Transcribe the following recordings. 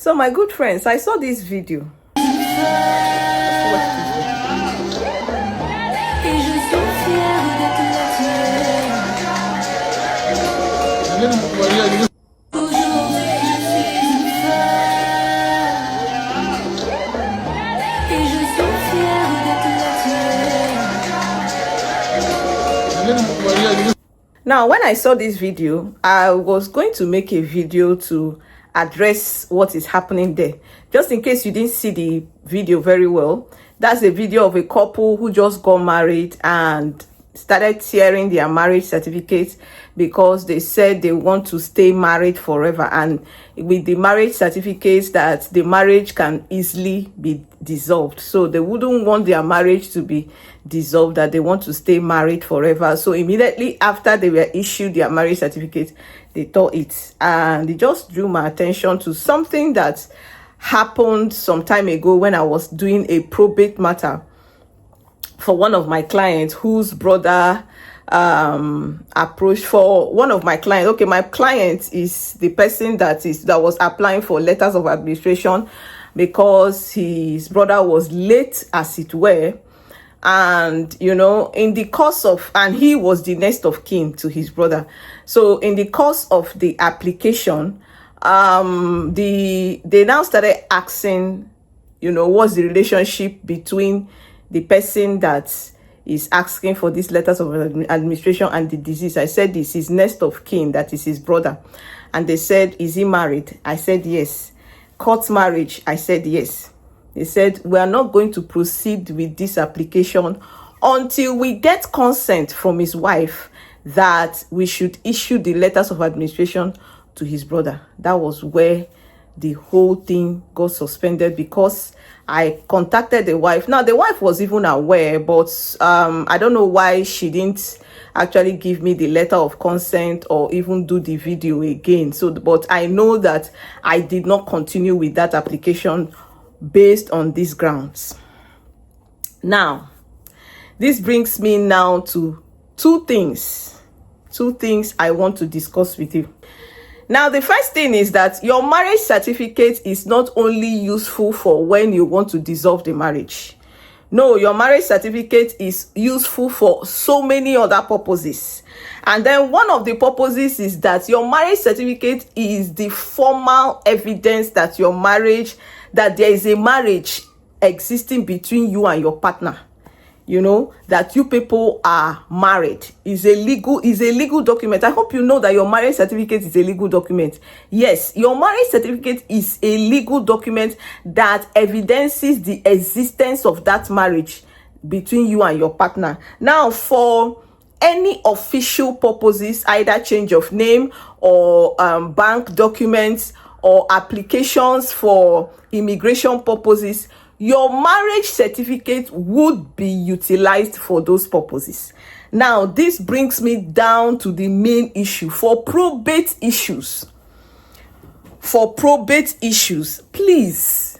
So my good friends, I saw this video. Now, when I saw this video, I was going to make a video to address what is happening there. Just in case you didn't see the video very well, that's a video of a couple who just got married and started tearing their marriage certificates because they said they want to stay married forever, and with the marriage certificates that the marriage can easily be dissolved, so they wouldn't want their marriage to be dissolved, that they want to stay married forever. So immediately after they were issued their marriage certificate, they tore it, and it just drew my attention to something that happened some time ago when I was doing a probate matter for one of my clients whose brother approached for one of my clients. Okay, my client is the person that was applying for letters of administration because his brother was late, as it were, and in the course of, and he was the next of kin to his brother. So in the course of the application, they now started asking, what's the relationship between the person that is asking for these letters of administration and the deceased. I said, this is next of kin, that is his brother. And they said, is he married? I said, yes. Court marriage? I said, yes. They said, we are not going to proceed with this application until we get consent from his wife that we should issue the letters of administration to his brother. That was where the whole thing got suspended, because I contacted the wife. Now, the wife was even aware, but I don't know why she didn't actually give me the letter of consent or even do the video again. So, but I know that I did not continue with that application based on these grounds. Now, this brings me now to two things I want to discuss with you. Now, the first thing is that your marriage certificate is not only useful for when you want to dissolve the marriage. No, your marriage certificate is useful for so many other purposes. And then one of the purposes is that your marriage certificate is the formal evidence that that there is a marriage existing between you and your partner. That you people are married is a legal document. I hope you know that your marriage certificate is a legal document. Yes, your marriage certificate is a legal document that evidences the existence of that marriage between you and your partner. Now, for any official purposes, either change of name or bank documents or applications for immigration purposes, your marriage certificate would be utilized for those purposes. Now, this brings me down to the main issue. For probate issues, please,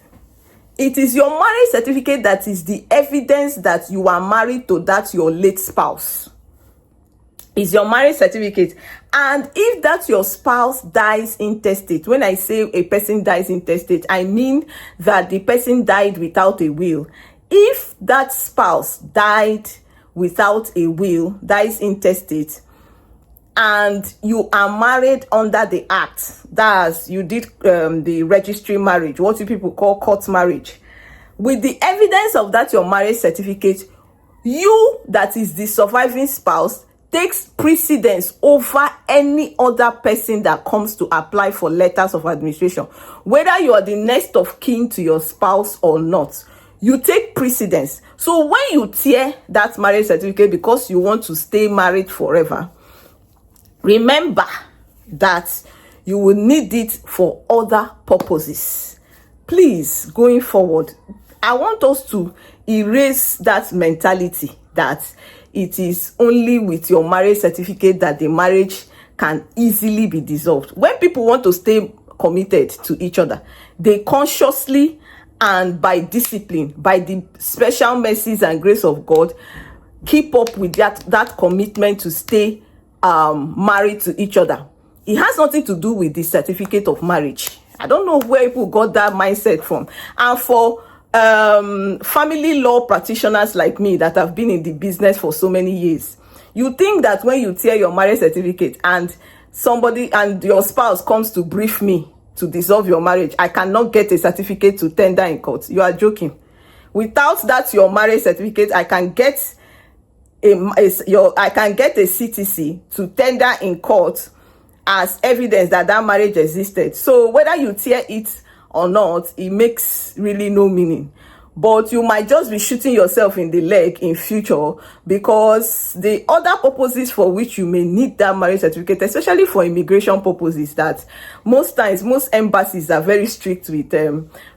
it is your marriage certificate that is the evidence that you are married to that your late spouse. Is your marriage certificate. And if that your spouse dies intestate, when I say a person dies intestate, I mean that the person died without a will. If that spouse died without a will, dies intestate, and you are married under the act, that's you did the registry marriage, what you people call court marriage, with the evidence of that your marriage certificate, you, that is the surviving spouse, takes precedence over any other person that comes to apply for letters of administration. Whether you are the next of kin to your spouse or not, you take precedence. So when you tear that marriage certificate because you want to stay married forever, remember that you will need it for other purposes. Please, going forward, I want us to erase that mentality that it is only with your marriage certificate that the marriage can easily be dissolved. When people want to stay committed to each other, they consciously and by discipline, by the special mercies and grace of God, keep up with that commitment to stay married to each other. It has nothing to do with the certificate of marriage. I don't know where people got that mindset from. And for family law practitioners like me that have been in the business for so many years, you think that when you tear your marriage certificate and somebody and your spouse comes to brief me to dissolve your marriage, I cannot get a certificate to tender in court. You are joking. Without that your marriage certificate, I can get a CTC to tender in court as evidence that that marriage existed. So whether you tear it or not, it makes really no meaning. But you might just be shooting yourself in the leg in future, because the other purposes for which you may need that marriage certificate, especially for immigration purposes, that most times most embassies are very strict with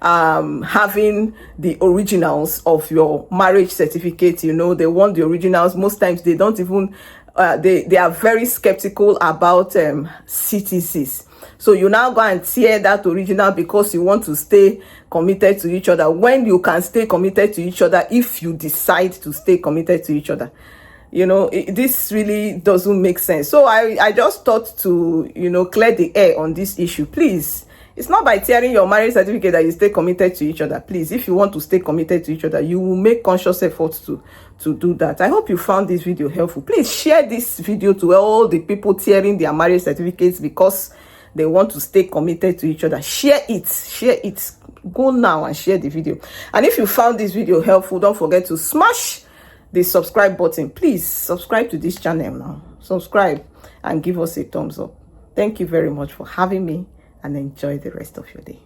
having the originals of your marriage certificate. You know, they want the originals. Most times they don't even they are very skeptical about CTCs. So you now go and tear that original because you want to stay committed to each other, when you can stay committed to each other if you decide to stay committed to each other. You know, this really doesn't make sense. So I just thought to, you know, clear the air on this issue. Please, it's not by tearing your marriage certificate that you stay committed to each other. Please, if you want to stay committed to each other, you will make conscious efforts to do that. I hope you found this video helpful. Please share this video to all the people tearing their marriage certificates because they want to stay committed to each other. Share it. Go now and share the video. And if you found this video helpful, don't forget to smash the subscribe button. Please subscribe to this channel now. Subscribe and give us a thumbs up. Thank you very much for having me, and enjoy the rest of your day.